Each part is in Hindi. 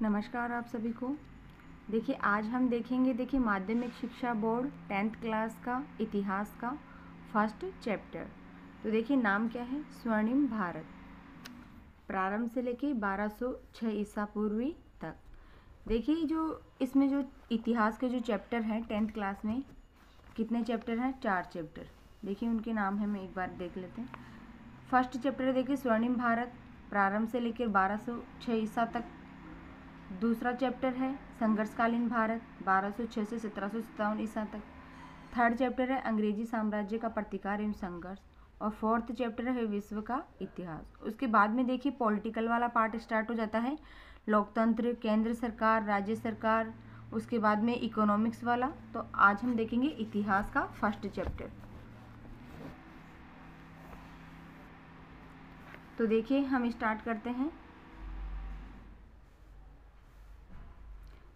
नमस्कार आप सभी को। देखिए आज हम देखेंगे माध्यमिक शिक्षा बोर्ड 10th क्लास का इतिहास का फर्स्ट चैप्टर। तो देखिए नाम क्या है, स्वर्णिम भारत, प्रारंभ से लेके 1206 ईसा पूर्वी तक। देखिए जो इसमें जो इतिहास के जो चैप्टर हैं 10th क्लास में कितने चैप्टर हैं, 4 चैप्टर। देखिए उनके नाम है, मैं एक बार देख लेते हैं। फर्स्ट चैप्टर देखिए स्वर्णिम भारत, प्रारंभ से लेकर 1206 ईसा तक। दूसरा चैप्टर है संघर्षकालीन भारत, 1206 से 1757 ईसा तक। थर्ड चैप्टर है अंग्रेजी साम्राज्य का प्रतिकार एवं संघर्ष। और फोर्थ चैप्टर है विश्व का इतिहास। उसके बाद में देखिए पॉलिटिकल वाला पार्ट स्टार्ट हो जाता है, लोकतंत्र, केंद्र सरकार, राज्य सरकार। उसके बाद में इकोनॉमिक्स वाला। तो आज हम देखेंगे इतिहास का फर्स्ट चैप्टर। तो देखिए हम स्टार्ट करते हैं।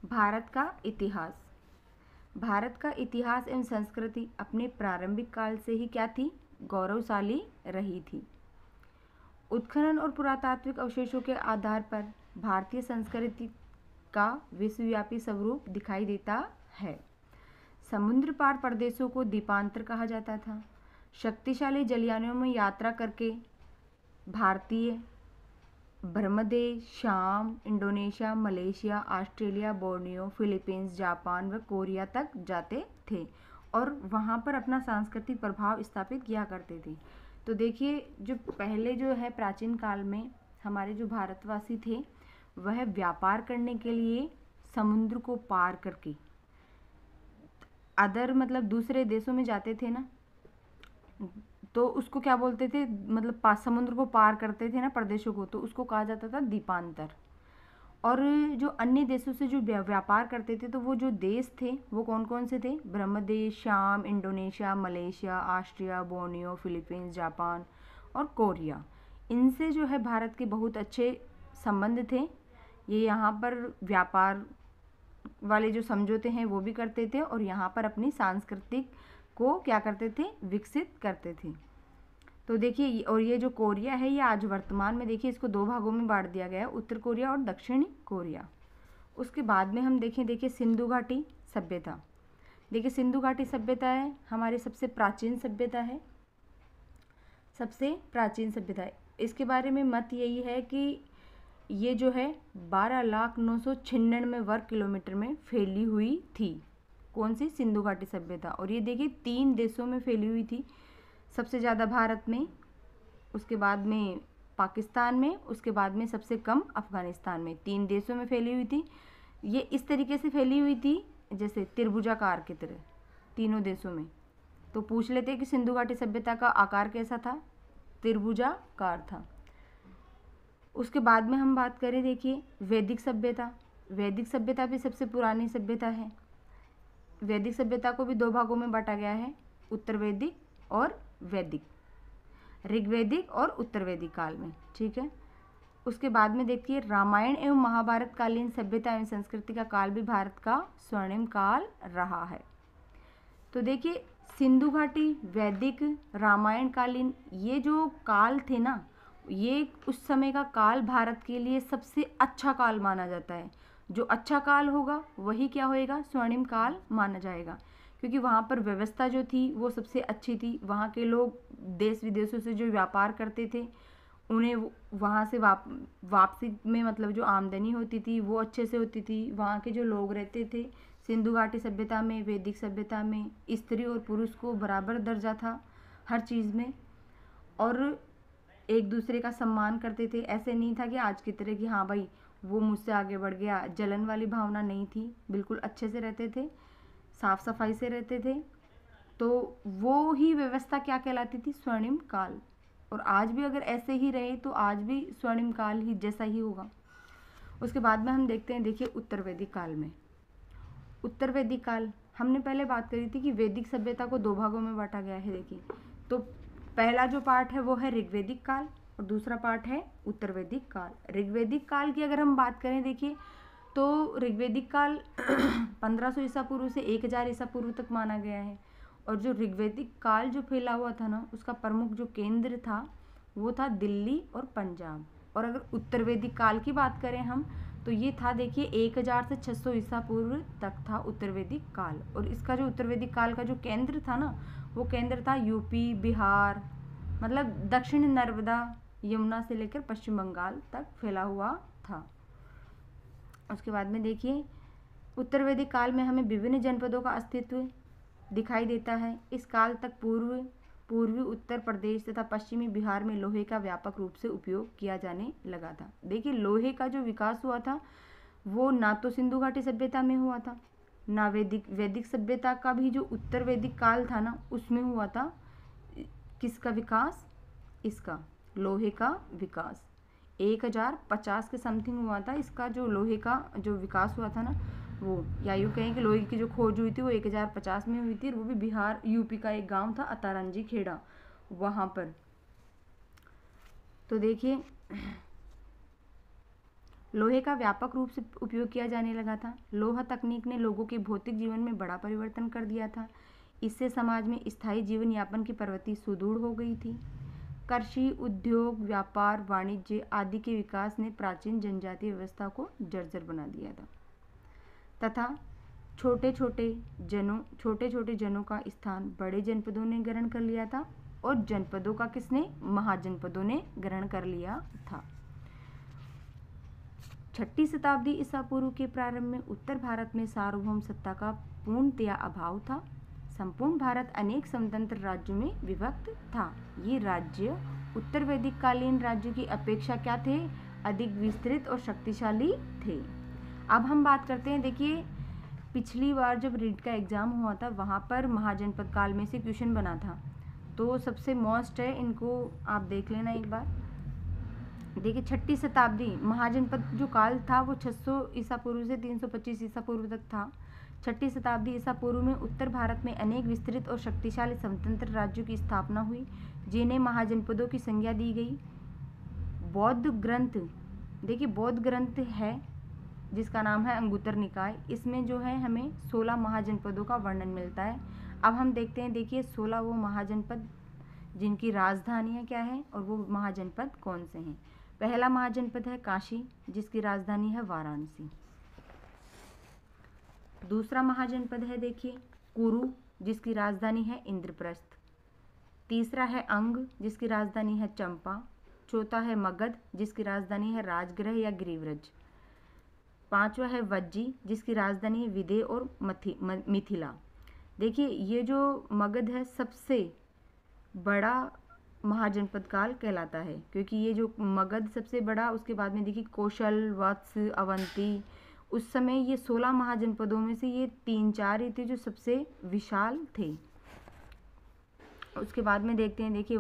भारत का इतिहास। भारत का इतिहास एवं संस्कृति अपने प्रारंभिक काल से ही क्या थी, गौरवशाली रही थी। उत्खनन और पुरातात्विक अवशेषों के आधार पर भारतीय संस्कृति का विश्वव्यापी स्वरूप दिखाई देता है। समुद्र पार प्रदेशों को द्वीपांतर कहा जाता था। शक्तिशाली जलयानों में यात्रा करके भारतीय ब्रह्मदेश, शाम, Indonesia, Malaysia, Australia, Borneo, Philippines, Japan व कोरिया तक जाते थे और वहाँ पर अपना सांस्कृतिक प्रभाव स्थापित किया करते थे। तो देखिए जो पहले जो है प्राचीन काल में हमारे जो भारतवासी थे वह व्यापार करने के लिए समुद्र को पार करके मतलब दूसरे देशों में जाते थे ना, तो उसको क्या बोलते थे, मतलब समुद्र को पार करते थे ना प्रदेशों को, तो उसको कहा जाता था द्वीपांतर। और जो अन्य देशों से जो व्यापार करते थे तो वो जो देश थे वो कौन कौन से थे, ब्रह्मदेश, शाम, Indonesia, Malaysia, Austria, Borneo, Philippines, Japan और कोरिया। इनसे जो है भारत के बहुत अच्छे संबंध थे। ये यहाँ पर व्यापार वाले जो समझौते हैं वो भी करते थे और यहाँ पर अपनी सांस्कृतिक को क्या करते थे, विकसित करते थे। तो देखिए और ये जो कोरिया है ये आज वर्तमान में देखिए इसको 2 भागों में बांट दिया गया है, उत्तर कोरिया और दक्षिणी कोरिया। उसके बाद में हम देखिए सिंधु घाटी सभ्यता। देखिए सिंधु घाटी सभ्यता है हमारी सबसे प्राचीन सभ्यता है, सबसे प्राचीन सभ्यता है। इसके बारे में मत यही है कि ये जो है 12,996 वर्ग किलोमीटर में फैली हुई थी। कौन सी, सिंधु घाटी सभ्यता। और ये देखिए 3 देशों में फैली हुई थी, सबसे ज़्यादा भारत में, उसके बाद में पाकिस्तान में, उसके बाद में सबसे कम अफगानिस्तान में। 3 देशों में फैली हुई थी। ये इस तरीके से फैली हुई थी जैसे त्रिभुजाकार की तरह तीनों देशों में। तो पूछ लेते कि सिंधु घाटी सभ्यता का आकार कैसा था, त्रिभुजाकार था। उसके बाद में हम बात करें देखिए वैदिक सभ्यता। वैदिक सभ्यता भी सबसे पुरानी सभ्यता है। वैदिक सभ्यता को भी 2 भागों में बांटा गया है, उत्तर वैदिक और वैदिक, ऋग्वैदिक और उत्तर वैदिक काल में, ठीक है। उसके बाद में देखिए रामायण एवं महाभारत कालीन सभ्यता एवं संस्कृति का काल भी भारत का स्वर्णिम काल रहा है। तो देखिए सिंधु घाटी, वैदिक, रामायण कालीन, ये जो काल थे ना, ये उस समय का काल भारत के लिए सबसे अच्छा काल माना जाता है। जो अच्छा काल होगा वही क्या होएगा, स्वर्णिम काल माना जाएगा, क्योंकि वहाँ पर व्यवस्था जो थी वो सबसे अच्छी थी। वहाँ के लोग देश विदेशों से जो व्यापार करते थे उन्हें वहाँ से वापसी में मतलब जो आमदनी होती थी वो अच्छे से होती थी। वहाँ के जो लोग रहते थे सिंधु घाटी सभ्यता में, वैदिक सभ्यता में, स्त्री और पुरुष को बराबर दर्जा था हर चीज़ में और एक दूसरे का सम्मान करते थे। ऐसे नहीं था कि आज की तरह कि हाँ भाई वो मुझसे आगे बढ़ गया, जलन वाली भावना नहीं थी। बिल्कुल अच्छे से रहते थे, साफ सफाई से रहते थे। तो वो ही व्यवस्था क्या कहलाती थी, स्वर्णिम काल। और आज भी अगर ऐसे ही रहे तो आज भी स्वर्णिम काल ही जैसा ही होगा। उसके बाद में हम देखते हैं देखिए उत्तर वैदिक काल में। उत्तर वैदिक काल हमने पहले बात करी थी कि वैदिक सभ्यता को 2 भागों में बांटा गया है। देखिए तो पहला जो पार्ट है वो है ऋग्वैदिक काल और दूसरा पार्ट है उत्तर वैदिक काल। ऋग्वैदिक काल की अगर हम बात करें देखिए तो ऋग्वैदिक काल 1500 ईसा पूर्व से 1000 ईसा पूर्व तक माना गया है। और जो ऋग्वैदिक काल जो फैला हुआ था ना, उसका प्रमुख जो केंद्र था वो था दिल्ली और पंजाब। और अगर उत्तर वैदिक काल की बात करें हम तो ये था देखिए 1000 से 600 ईसा पूर्व तक था उत्तर वैदिक काल। और इसका जो उत्तर वैदिक काल का जो केंद्र था ना, वो केंद्र था यूपी, बिहार, मतलब दक्षिण नर्मदा यमुना से लेकर पश्चिम बंगाल तक फैला हुआ था। उसके बाद में देखिए उत्तर वैदिक काल में हमें विभिन्न जनपदों का अस्तित्व दिखाई देता है। इस काल तक पूर्वी उत्तर प्रदेश तथा पश्चिमी बिहार में लोहे का व्यापक रूप से उपयोग किया जाने लगा था। देखिए लोहे का जो विकास हुआ था वो ना तो सिंधु घाटी सभ्यता में हुआ था, ना वैदिक सभ्यता का भी जो उत्तर वैदिक काल था ना उसमें हुआ था। किसका विकास? इसका लोहे का विकास 1050 के समथिंग हुआ था। इसका जो लोहे का जो विकास हुआ था ना वो, या यूँ कहें कि लोहे की जो खोज हुई थी वो 1050 में हुई थी, और वो भी बिहार यूपी का एक गांव था अतारंजी खेड़ा, वहाँ पर। तो देखिए लोहे का व्यापक रूप से उपयोग किया जाने लगा था। लोहा तकनीक ने लोगों के भौतिक जीवन में बड़ा परिवर्तन कर दिया था। इससे समाज में स्थायी जीवन यापन की प्रवृत्ति सुदृढ़ हो गई थी। कृषि, उद्योग, व्यापार, वाणिज्य आदि के विकास ने प्राचीन जनजातीय व्यवस्था को जर्जर बना दिया था तथा छोटे छोटे जनों का स्थान बड़े जनपदों ने ग्रहण कर लिया था, और जनपदों का किसने? महाजनपदों ने ग्रहण कर लिया था। 6ठी शताब्दी ईसा पूर्व के प्रारंभ में उत्तर भारत में सार्वभौम सत्ता का पूर्णतया अभाव था। संपूर्ण भारत अनेक स्वतंत्र राज्यों में विभक्त था। ये राज्य उत्तर वैदिक कालीन राज्य की अपेक्षा क्या थे? अधिक विस्तृत और शक्तिशाली थे। अब हम बात करते हैं, देखिए पिछली बार जब रीट का एग्जाम हुआ था वहाँ पर महाजनपद काल में से क्वेश्चन बना था, तो सबसे मोस्ट है, इनको आप देख लेना एक बार। देखिए 6ठी शताब्दी महाजनपद जो काल था वो 600 ईसा पूर्व से 325 ईसा पूर्व तक था। 6ठी शताब्दी ईसा पूर्व में उत्तर भारत में अनेक विस्तृत और शक्तिशाली स्वतंत्र राज्यों की स्थापना हुई, जिन्हें महाजनपदों की संज्ञा दी गई। बौद्ध ग्रंथ, देखिए बौद्ध ग्रंथ है जिसका नाम है अंगुत्तर निकाय, इसमें जो है हमें 16 महाजनपदों का वर्णन मिलता है। अब हम देखते हैं, देखिए 16 वो महाजनपद जिनकी राजधानियाँ क्या है और वो महाजनपद कौन से हैं। पहला महाजनपद है काशी, जिसकी राजधानी है वाराणसी। दूसरा महाजनपद है देखिए कुरु, जिसकी राजधानी है इंद्रप्रस्थ। तीसरा है अंग, जिसकी राजधानी है चंपा। चौथा है मगध, जिसकी राजधानी है राजगृह या गिरिव्रज। पांचवा है वज्जी, जिसकी राजधानी है विदेह और मिथिला। देखिए ये जो मगध है सबसे बड़ा महाजनपद काल कहलाता है, क्योंकि ये जो मगध सबसे बड़ा, उसके बाद में देखिए कौशल, वत्स, अवंती, उस समय ये 16 महाजनपदों में से ये 3-4 ही थे जो सबसे विशाल थे। उसके बाद में देखते हैं, देखिए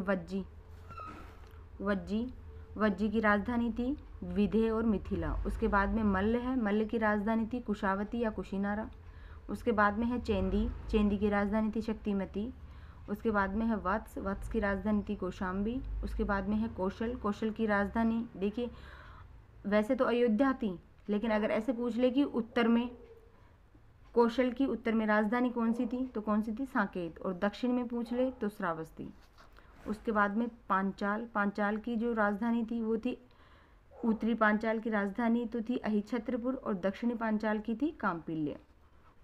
वज्जी की राजधानी थी विदेह और मिथिला। उसके बाद में मल्ल है, मल्ल की राजधानी थी कुशावती या कुशीनारा। उसके बाद में है चेंदी की राजधानी थी शक्तिमती। उसके बाद में है वत्स की राजधानी थी कौशाम्बी। उसके बाद में है कौशल की राजधानी, देखिए वैसे तो अयोध्या थी, लेकिन अगर ऐसे पूछ ले कि उत्तर में कौशल की उत्तर में राजधानी कौन सी थी, तो कौन सी थी? साकेत। और दक्षिण में पूछ ले तो श्रावस्ती। उसके बाद में पांचाल की जो राजधानी थी वो थी, उत्तरी पांचाल की राजधानी तो थी अहिछत्रपुर और दक्षिणी पांचाल की थी काम्पिल्य।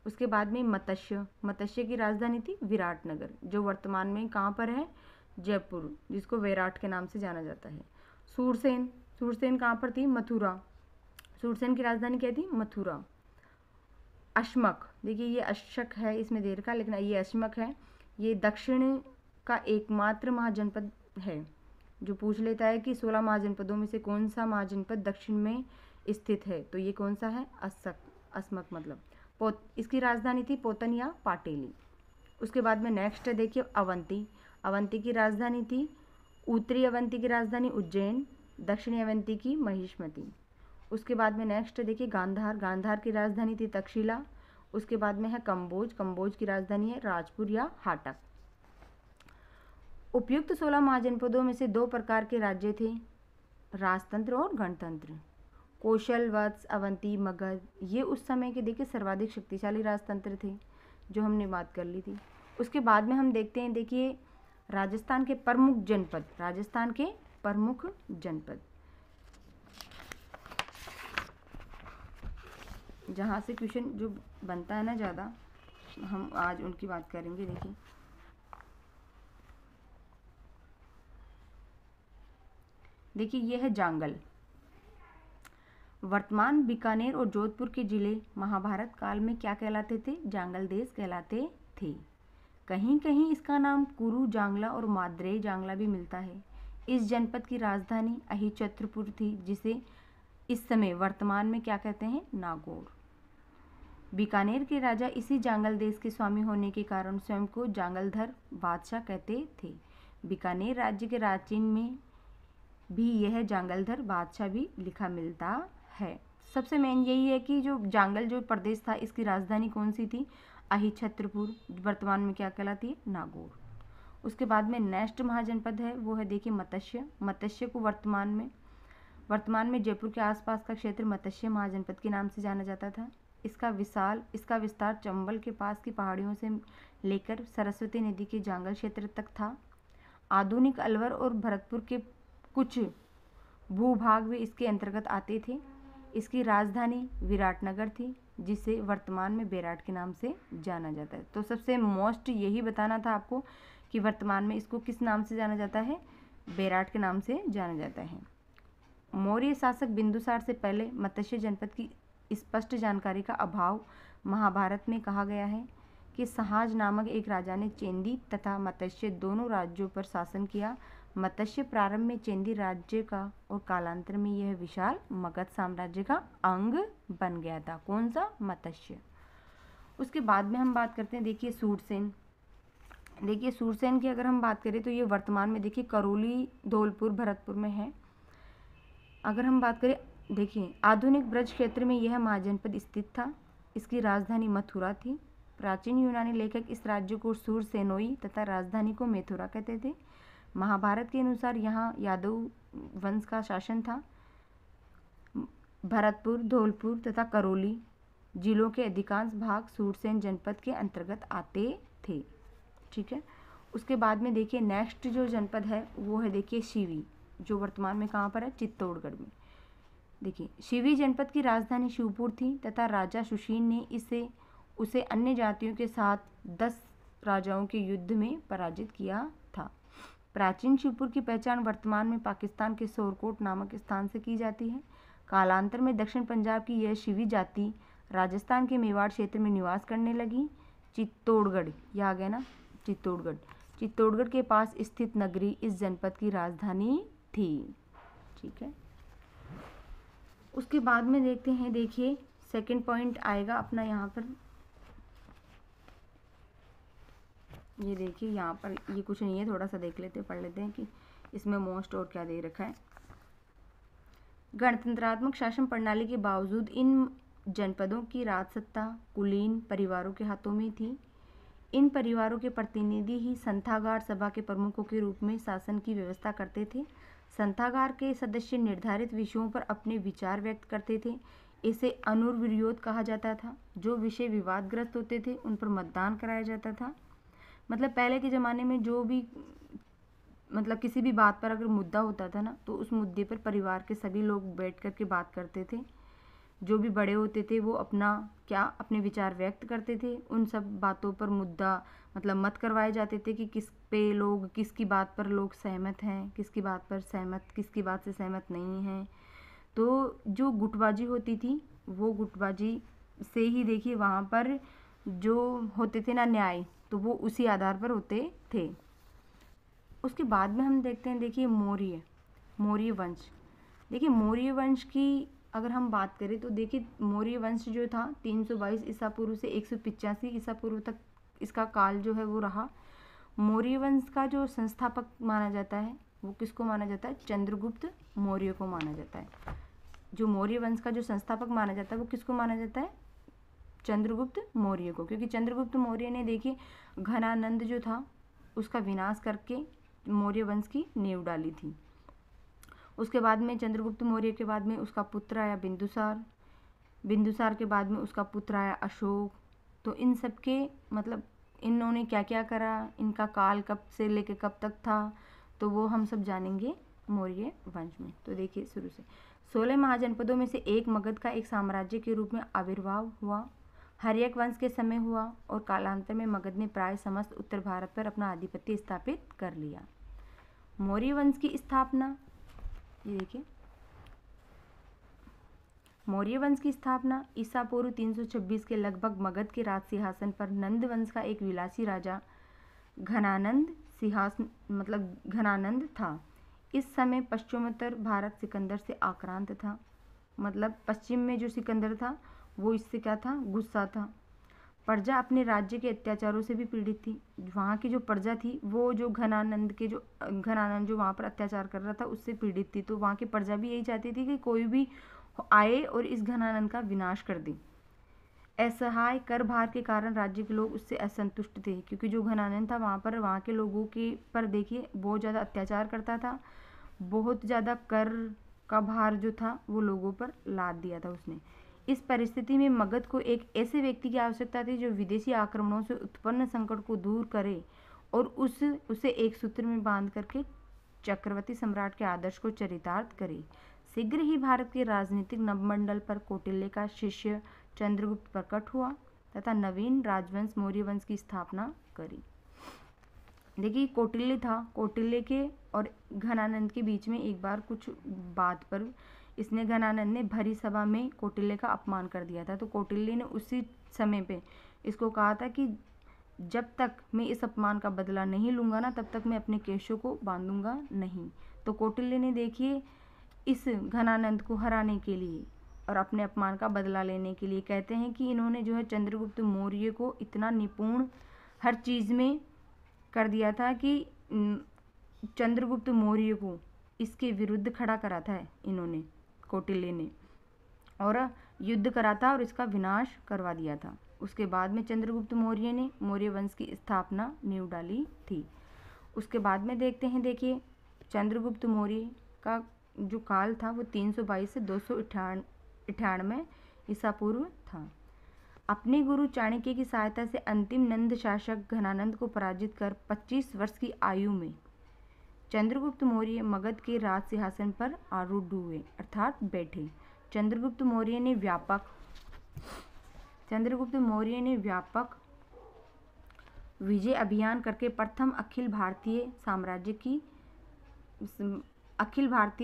उसके बाद में मत्स्य की राजधानी थी विराटनगर, जो वर्तमान में कहाँ पर है? जयपुर, जिसको वैराट के नाम से जाना जाता है। सूरसेन कहाँ पर थी? मथुरा। सूरसेन की राजधानी क्या थी? मथुरा। अश्मक, देखिए ये अशक है इसमें देर का, लेकिन ये अश्मक है। ये दक्षिण का एकमात्र महाजनपद है जो पूछ लेता है कि 16 महाजनपदों में से कौन सा महाजनपद दक्षिण में स्थित है, तो ये कौन सा है? अस्मक मतलब इसकी राजधानी थी पोतन या पाटेली। उसके बाद में नेक्स्ट है देखिए अवंती की राजधानी थी, उत्तरी अवंती की राजधानी उज्जैन, दक्षिणी अवंती की महिष्मती। उसके बाद में नेक्स्ट देखिए गांधार की राजधानी थी तक्षशिला। उसके बाद में है कंबोज की राजधानी है राजपुर या हाटक। उपयुक्त 16 महाजनपदों में से 2 प्रकार के राज्य थे, राजतंत्र और गणतंत्र। कौशल, वत्स, अवंती, मगध, ये उस समय के देखिए सर्वाधिक शक्तिशाली राजतंत्र थे, जो हमने बात कर ली थी। उसके बाद में हम देखते हैं, देखिए राजस्थान के प्रमुख जनपद। जहाँ से क्वेश्चन जो बनता है ना ज़्यादा, हम आज उनकी बात करेंगे। देखिए ये है जांगल। वर्तमान बीकानेर और जोधपुर के जिले महाभारत काल में क्या कहलाते थे? जांगल देश कहलाते थे। कहीं कहीं इसका नाम कुरु जांगला और माद्रेय जांगला भी मिलता है। इस जनपद की राजधानी अहिच्छत्रपुर थी, जिसे इस समय वर्तमान में क्या कहते हैं? नागौर। बीकानेर के राजा इसी जांगल देश के स्वामी होने के कारण स्वयं को जांगलधर बादशाह कहते थे। बीकानेर राज्य के प्राचीन में भी यह जांगलधर बादशाह भी लिखा मिलता है। सबसे मेन यही है कि जो जांगल जो प्रदेश था, इसकी राजधानी कौन सी थी? अहिच्छत्रपुर, वर्तमान में क्या कहलाती है? नागौर। उसके बाद में नेक्स्ट महाजनपद है वो है देखिए मत्स्य। मत्स्य को वर्तमान में जयपुर के आसपास का क्षेत्र मत्स्य महाजनपद के नाम से जाना जाता था। इसका विस्तार चंबल के पास की पहाड़ियों से लेकर सरस्वती नदी के जांगल क्षेत्र तक था। आधुनिक अलवर और भरतपुर के कुछ भूभाग भी इसके अंतर्गत आते थे। इसकी राजधानी विराटनगर थी, जिसे वर्तमान में बेराट के नाम से जाना जाता है। तो सबसे मोस्ट यही बताना था आपको कि वर्तमान में इसको किस नाम से जाना जाता है? बेराट के नाम से जाना जाता है। मौर्य शासक बिंदुसार से पहले मत्स्य जनपद की स्पष्ट जानकारी का अभाव। महाभारत में कहा गया है कि सहाज नामक एक राजा ने चेंदी तथा मत्स्य दोनों राज्यों पर शासन किया। मत्स्य प्रारंभ में चेंदी राज्य का और कालांतर में यह विशाल मगध साम्राज्य का अंग बन गया था। कौन सा? मत्स्य। उसके बाद में हम बात करते हैं देखिए सूरसेन। देखिए सूरसेन की अगर हम बात करें तो ये वर्तमान में देखिए करौली, धौलपुर, भरतपुर में है। अगर हम बात करें देखिए आधुनिक ब्रज क्षेत्र में यह महाजनपद स्थित था। इसकी राजधानी मथुरा थी। प्राचीन यूनानी लेखक इस राज्य को सूरसेनोई तथा राजधानी को मेथुरा कहते थे। महाभारत के अनुसार यहाँ यादव वंश का शासन था। भरतपुर, धौलपुर तथा करौली जिलों के अधिकांश भाग सूरसेन जनपद के अंतर्गत आते थे। ठीक है। उसके बाद में देखिए नेक्स्ट जो जनपद है वो है देखिए शिवी, जो वर्तमान में कहाँ पर है? चित्तौड़गढ़ में। देखिए शिवी जनपद की राजधानी शिवपुर थी तथा राजा सुशील ने उसे अन्य जातियों के साथ 10 राजाओं के युद्ध में पराजित किया था। प्राचीन शिवपुर की पहचान वर्तमान में पाकिस्तान के सोरकोट नामक स्थान से की जाती है। कालांतर में दक्षिण पंजाब की यह शिवी जाति राजस्थान के मेवाड़ क्षेत्र में निवास करने लगी। चित्तौड़गढ़, यह आ गया ना चित्तौड़गढ़ के पास स्थित नगरी इस जनपद की राजधानी थी। ठीक है। उसके बाद में देखते हैं, देखिए सेकंड पॉइंट आएगा अपना यहाँ पर। ये देखिए यहाँ पर ये कुछ नहीं है, थोड़ा सा देख लेते हैं, पढ़ लेते हैं कि इसमें मोस्ट और क्या दे रखा है। गणतंत्रात्मक शासन प्रणाली के बावजूद इन जनपदों की राजसत्ता कुलीन परिवारों के हाथों में थी। इन परिवारों के प्रतिनिधि ही संथागार सभा के प्रमुखों के रूप में शासन की व्यवस्था करते थे। संथागार के सदस्य निर्धारित विषयों पर अपने विचार व्यक्त करते थे। इसे अनुर्विरोध कहा जाता था। जो विषय विवादग्रस्त होते थे उन पर मतदान कराया जाता था। मतलब पहले के ज़माने में जो भी किसी भी बात पर अगर मुद्दा होता था ना, तो उस मुद्दे पर परिवार के सभी लोग बैठ कर के बात करते थे। जो भी बड़े होते थे वो अपने विचार व्यक्त करते थे। उन सब बातों पर मुद्दा मत करवाए जाते थे कि किसकी बात पर लोग सहमत हैं, किसकी बात से सहमत नहीं हैं। तो जो गुटबाजी होती थी वो गुटबाजी से ही देखिए वहाँ पर जो होते थे ना न्याय, तो वो उसी आधार पर होते थे। उसके बाद में हम देखते हैं देखिए मौर्य वंश। देखिए मौर्य वंश की अगर हम बात करें तो देखिए मौर्य वंश जो था 322 ईसा पूर्व से 185 ईसा पूर्व तक इसका काल जो है वो रहा। मौर्य वंश का जो संस्थापक माना जाता है वो किसको माना जाता है? चंद्रगुप्त मौर्य को माना जाता है। जो मौर्य वंश का जो संस्थापक माना जाता है वो किसको माना जाता है? चंद्रगुप्त मौर्य को, क्योंकि चंद्रगुप्त मौर्य ने देखिए घनानंद जो था उसका विनाश करके मौर्य वंश की नींव डाली थी। उसके बाद में चंद्रगुप्त मौर्य के बाद में उसका पुत्र आया बिंदुसार के बाद में उसका पुत्र आया अशोक। तो इन सब के इन्होंने क्या क्या करा, इनका काल कब से लेकर कब तक था, तो वो हम सब जानेंगे मौर्य वंश में। तो देखिए शुरू से 16 महाजनपदों में से एक मगध का एक साम्राज्य के रूप में आविर्भाव हुआ। हर्यक वंश के समय हुआ और कालांतर में मगध ने प्राय समस्त उत्तर भारत पर अपना आधिपत्य स्थापित कर लिया। मौर्य वंश की स्थापना, ये देखिए, मौर्य वंश की स्थापना ईसा पूर्व 326 के लगभग मगध के राज सिंहासन पर नंद वंश का एक विलासी राजा घनानंद था। इस समय पश्चिमोत्तर भारत सिकंदर से आक्रांत था। मतलब पश्चिम में जो सिकंदर था वो इससे क्या था, गुस्सा था। प्रजा अपने राज्य के अत्याचारों से भी पीड़ित थी। वहाँ की जो प्रजा थी वो जो घनानंद जो वहाँ पर अत्याचार कर रहा था उससे पीड़ित थी। तो वहाँ की प्रजा भी यही चाहती थी कि कोई भी आए और इस घनानंद का विनाश कर दे। असहाय कर भार के कारण राज्य के लोग उससे असंतुष्ट थे, क्योंकि जो घनानंद था वहाँ के लोगों के पर देखिए बहुत ज़्यादा अत्याचार करता था। बहुत ज़्यादा कर का भार जो था वो लोगों पर लाद दिया था उसने। इस परिस्थिति में मगध को एक ऐसे व्यक्ति की आवश्यकता थी जो विदेशी आक्रमणों से उत्पन्न संकट को दूर करे और उसे एक सूत्र में बांध करके चक्रवर्ती सम्राट के आदर्श को चरितार्थ करे। शीघ्र ही भारत के राजनीतिक नवमंडल पर कौटिल्य का शिष्य चंद्रगुप्त प्रकट हुआ तथा नवीन राजवंश मौर्य वंश की स्थापना करी। देखिए कौटिल्य था, कौटिल्य के और घनानंद के बीच में एक बार कुछ बात पर इसने घनानंद ने भरी सभा में कौटिल्य का अपमान कर दिया था। तो कौटिल्य ने उसी समय पे इसको कहा था कि जब तक मैं इस अपमान का बदला नहीं लूँगा ना तब तक मैं अपने केशों को बांधूंगा नहीं। तो कौटिल्य ने देखिए इस घनानंद को हराने के लिए और अपने अपमान का बदला लेने के लिए, कहते हैं कि इन्होंने जो है चंद्रगुप्त मौर्य को इतना निपुण हर चीज़ में कर दिया था कि चंद्रगुप्त मौर्य को इसके विरुद्ध खड़ा करा था इन्होंने, कौटिल्य ने, और युद्ध करा था और इसका विनाश करवा दिया था। उसके बाद में चंद्रगुप्त मौर्य ने मौर्य वंश की स्थापना नींव डाली थी। उसके बाद में देखते हैं, देखिए चंद्रगुप्त मौर्य का जो काल था वो 322 से 298 ईसा पूर्व था। अपने गुरु चाणक्य की सहायता से अंतिम नंद शासक घनानंद को पराजित कर 25 वर्ष की आयु में चंद्रगुप्त मौर्य मगध के राज सिंहासन पर आरूढ़ हुए, अर्थात बैठे। चंद्रगुप्त मौर्य ने व्यापक विजय अभियान करके प्रथम अखिल भारतीय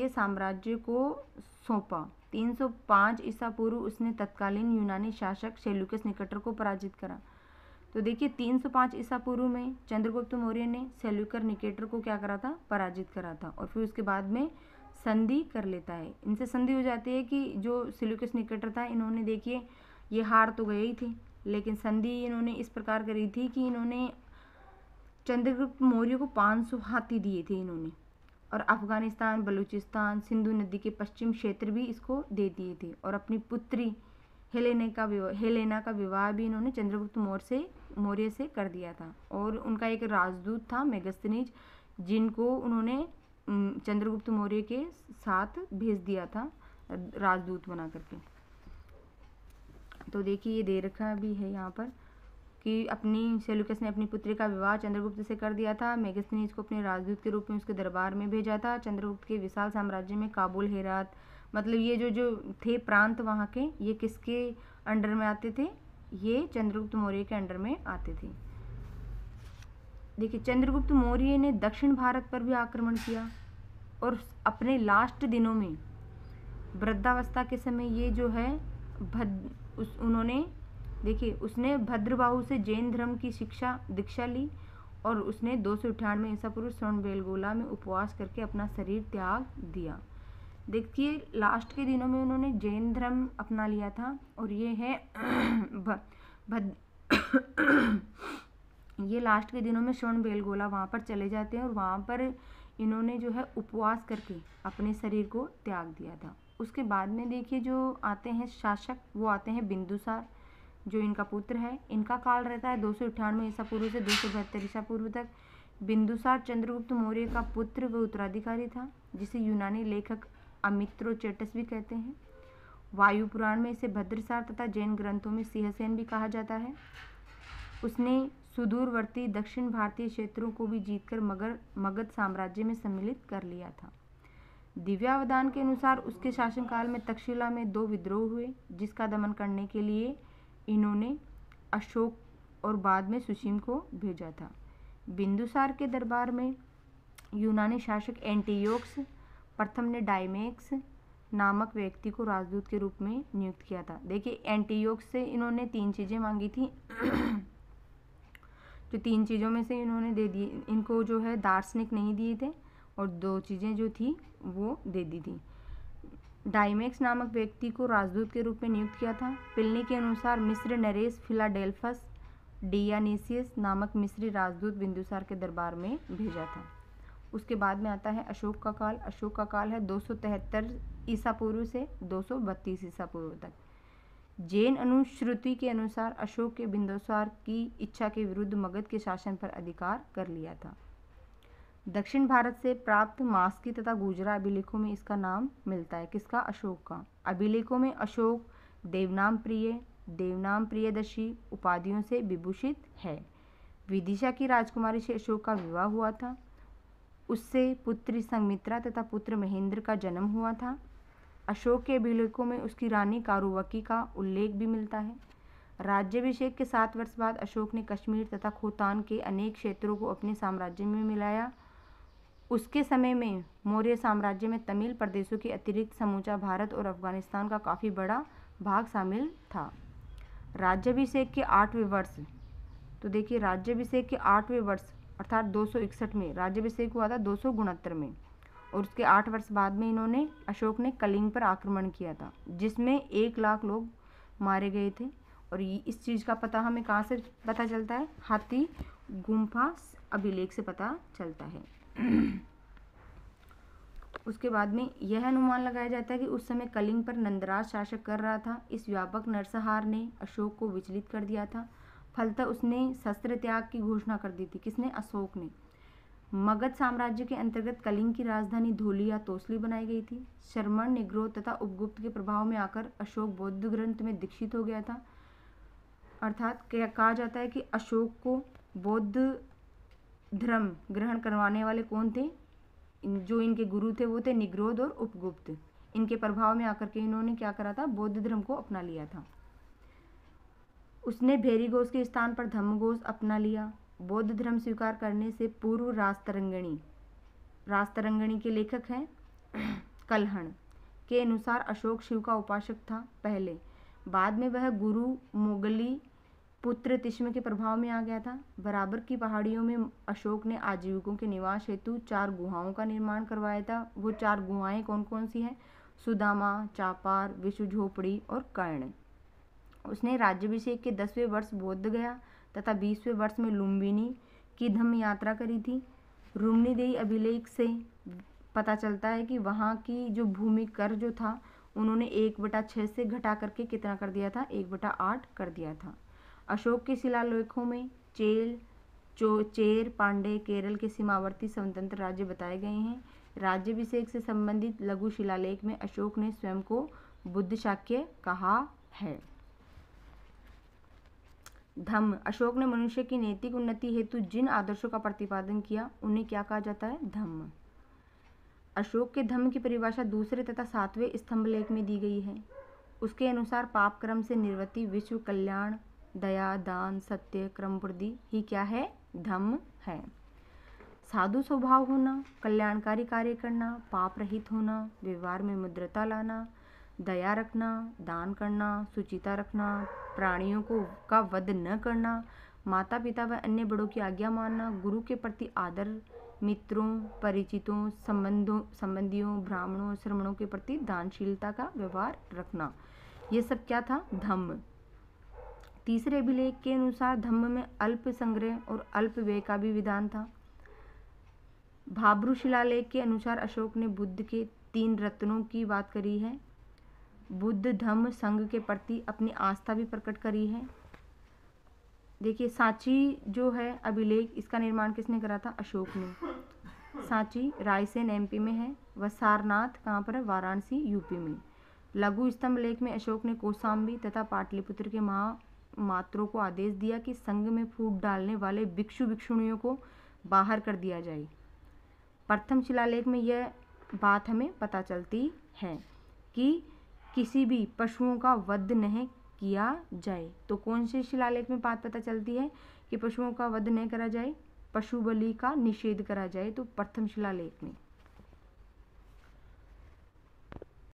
साम्राज्य को सौंपा। 305 ईसा पूर्व उसने तत्कालीन यूनानी शासक सेल्यूकस निकेटर को पराजित करा। तो देखिए 305 ईसा पूर्व में चंद्रगुप्त मौर्य ने सेल्यूकस निकेटर को क्या करा था, पराजित करा था। और फिर उसके बाद में संधि कर लेता है, इनसे संधि हो जाती है कि जो सेल्यूकस निकेटर था इन्होंने देखिए ये हार तो गए ही थे, लेकिन संधि इन्होंने इस प्रकार करी थी कि इन्होंने चंद्रगुप्त मौर्य को 500 हाथी दिए थे इन्होंने, और अफगानिस्तान, बलूचिस्तान, सिंधु नदी के पश्चिम क्षेत्र भी इसको दे दिए थे। और अपनी पुत्री हेलेना का विवाह भी इन्होंने चंद्रगुप्त मौर्य से कर दिया था। और उनका एक राजदूत था मेगस्थनीज, जिनको उन्होंने चंद्रगुप्त मौर्य के साथ भेज दिया था राजदूत बना करके। तो देखिए ये दे रखा भी है यहाँ पर कि सेल्यूकस ने अपनी पुत्री का विवाह चंद्रगुप्त से कर दिया था। मेगस्थनीज को अपने राजदूत के रूप में उसके दरबार में भेजा था। चंद्रगुप्त के विशाल साम्राज्य में काबुल, हेरात, मतलब ये जो थे प्रांत वहाँ के, ये किसके अंडर में आते थे, ये चंद्रगुप्त मौर्य के अंडर में आते थे। देखिए चंद्रगुप्त मौर्य ने दक्षिण भारत पर भी आक्रमण किया और अपने लास्ट दिनों में वृद्धावस्था के समय ये जो है उसने भद्रबाहु से जैन धर्म की दीक्षा ली और उसने 298 ईसा पूर्व श्रवणबेलगोला में उपवास करके अपना शरीर त्याग दिया। देखिए लास्ट के दिनों में उन्होंने जैन धर्म अपना लिया था और ये है ये लास्ट के दिनों में श्रवणबेलगोला वहाँ पर चले जाते हैं और वहाँ पर इन्होंने जो है उपवास करके अपने शरीर को त्याग दिया था। उसके बाद में देखिए जो आते हैं शासक, वो आते हैं बिंदुसार, जो इनका पुत्र है। इनका काल रहता है 298 ईसा पूर्व से 272 ईसा पूर्व तक। बिंदुसार चंद्रगुप्त मौर्य का पुत्र व उत्तराधिकारी था, जिसे यूनानी लेखक अमित्रोचेटस भी कहते हैं। वायु पुराण में इसे भद्रसार तथा जैन ग्रंथों में सिंहसेन भी कहा जाता है। उसने सुदूरवर्ती दक्षिण भारतीय क्षेत्रों को भी जीतकर मगध साम्राज्य में सम्मिलित कर लिया था। दिव्यावधान के अनुसार उसके शासनकाल में तक्षशिला में 2 विद्रोह हुए, जिसका दमन करने के लिए इन्होंने अशोक और बाद में सुसीम को भेजा था। बिंदुसार के दरबार में यूनानी शासक एंटियोक्स प्रथम ने डायमेक्स नामक व्यक्ति को राजदूत के रूप में नियुक्त किया था। देखिए, एंटियोक्स से इन्होंने 3 चीज़ें मांगी थी जो 3 चीज़ों में से इन्होंने दे दी। इनको जो है दार्शनिक नहीं दिए थे और 2 चीज़ें जो थी वो दे दी थी। डायमेक्स नामक व्यक्ति को राजदूत के रूप में नियुक्त किया था। प्लिनी के अनुसार मिस्र नरेश फिलाडेल्फस डियानीसियस नामक मिस्री राजदूत बिंदुसार के दरबार में भेजा था। उसके बाद में आता है अशोक का काल। अशोक का काल है 273 ईसा पूर्व से 232 ईसा पूर्व तक। जैन अनुश्रुति के अनुसार अशोक के बिंदुसार की इच्छा के विरुद्ध मगध के शासन पर अधिकार कर लिया था। दक्षिण भारत से प्राप्त मास्की तथा गुजरा अभिलेखों में इसका नाम मिलता है। किसका? अशोक का। अभिलेखों में अशोक देवनाम प्रियदर्शी उपाधियों से विभूषित है। विदिशा की राजकुमारी से अशोक का विवाह हुआ था। उससे पुत्री संघमित्रा तथा पुत्र महेंद्र का जन्म हुआ था। अशोक के अभिलेखों में उसकी रानी कारुवकी का उल्लेख भी मिलता है। राज्याभिषेक के 7 वर्ष बाद अशोक ने कश्मीर तथा खोतान के अनेक क्षेत्रों को अपने साम्राज्य में मिलाया। उसके समय में मौर्य साम्राज्य में तमिल प्रदेशों के अतिरिक्त समूचा भारत और अफगानिस्तान का काफ़ी बड़ा भाग शामिल था। राज्याभिषेक के 8वें वर्ष, तो देखिए राज्याभिषेक के 8वें वर्ष अर्थात 261 में राज्याभिषेक हुआ था 269 में, और उसके 8 वर्ष बाद में अशोक ने कलिंग पर आक्रमण किया था, जिसमें 1 लाख लोग मारे गए थे। और इस चीज़ का पता हमें कहाँ से पता चलता है? हाथी गुम्फा अभिलेख से पता चलता है। उसके बाद में यह अनुमान लगाया जाता है कि उस समय कलिंग पर नंदराज शासक कर रहा था। इस व्यापक नरसंहार ने अशोक को विचलित कर दिया था। फलतः उसने शस्त्र त्याग की घोषणा कर दी थी। किसने? अशोक ने। मगध साम्राज्य के अंतर्गत कलिंग की राजधानी धोली या तोसली बनाई गई थी। शर्मण, निग्रो तथा उपगुप्त के प्रभाव में आकर अशोक बौद्ध ग्रंथ में दीक्षित हो गया था। अर्थात कहा जाता है कि अशोक को बौद्ध धर्म ग्रहण करवाने वाले कौन थे? जो इनके गुरु थे वो थे निग्रोध और उपगुप्त। इनके प्रभाव में आकर के इन्होंने क्या करा था? बौद्ध धर्म को अपना लिया था। उसने भेरी घोष के स्थान पर धम्म घोष अपना लिया। बौद्ध धर्म स्वीकार करने से पूर्व राजतरंगिणी के लेखक हैं कल्हण के अनुसार अशोक शिव का उपासक था पहले, बाद में वह गुरु मोगली पुत्र तिष्म के प्रभाव में आ गया था। बराबर की पहाड़ियों में अशोक ने आजीविकों के निवास हेतु 4 गुहाओं का निर्माण करवाया था। वो 4 गुहाएं कौन कौन सी हैं? सुदामा, चापार, विष्णु झोपड़ी और कर्ण। उसने राज्याभिषेक के 10वें वर्ष बोध गया तथा 20वें वर्ष में लुम्बिनी की धम्म यात्रा करी थी। रुक्मिणीदेवी अभिलेख से पता चलता है कि वहाँ की जो भूमि कर जो था उन्होंने 1/6 से घटा करके कितना कर दिया था? 1/8 कर दिया था। अशोक के शिलालेखों में चेर पांडे केरल के सीमावर्ती स्वतंत्र राज्य बताए गए हैं। राज्याभिषेक से संबंधित लघु शिलालेख में अशोक ने स्वयं को बुद्ध शाक्य कहा है। धम्म, अशोक ने मनुष्य की नैतिक उन्नति हेतु जिन आदर्शों का प्रतिपादन किया उन्हें क्या कहा जाता है? धम्म। अशोक के धम्म की परिभाषा दूसरे तथा 7वें स्तंभलेख में दी गई है। उसके अनुसार पाप क्रम से निवृत्ति, विश्व कल्याण, दया, दान, सत्य, क्रमवृद्धि ही क्या है? धम्म है। साधु स्वभाव होना, कल्याणकारी कार्य करना, पाप रहित होना, व्यवहार में मुद्रता लाना, दया रखना, दान करना, शुचिता रखना, प्राणियों का वध न करना, माता पिता व अन्य बड़ों की आज्ञा मानना, गुरु के प्रति आदर, मित्रों, परिचितों, संबंधियों, ब्राह्मणों, श्रमणों के प्रति दानशीलता का व्यवहार रखना, ये सब क्या था? धम्म। तीसरे अभिलेख के अनुसार धम्म में अल्प संग्रह और अल्प व्यय का भी विधान था। भाब्रू शिलालेख के अनुसार अशोक ने बुद्ध के 3 रत्नों की बात करी है। बुद्ध धम्म संघ के प्रति अपनी आस्था भी प्रकट करी है। देखिए, सांची जो है अभिलेख, इसका निर्माण किसने करा था? अशोक ने। सांची रायसेन एमपी में है व सारनाथ कहाँ पर है? वाराणसी यूपी में। लघु स्तंभ लेख में अशोक ने कौशाम्बी तथा पाटलिपुत्र के मात्रों को आदेश दिया कि संघ में फूट डालने वाले भिक्षु भिक्षुणियों को बाहर कर दिया जाए। प्रथम शिलालेख में यह बात हमें पता चलती है कि किसी भी पशुओं का वध नहीं किया जाए। तो कौन से शिलालेख में बात पता चलती है कि पशुओं का वध नहीं करा जाए, पशु बलि का निषेध करा जाए? तो प्रथम शिलालेख में।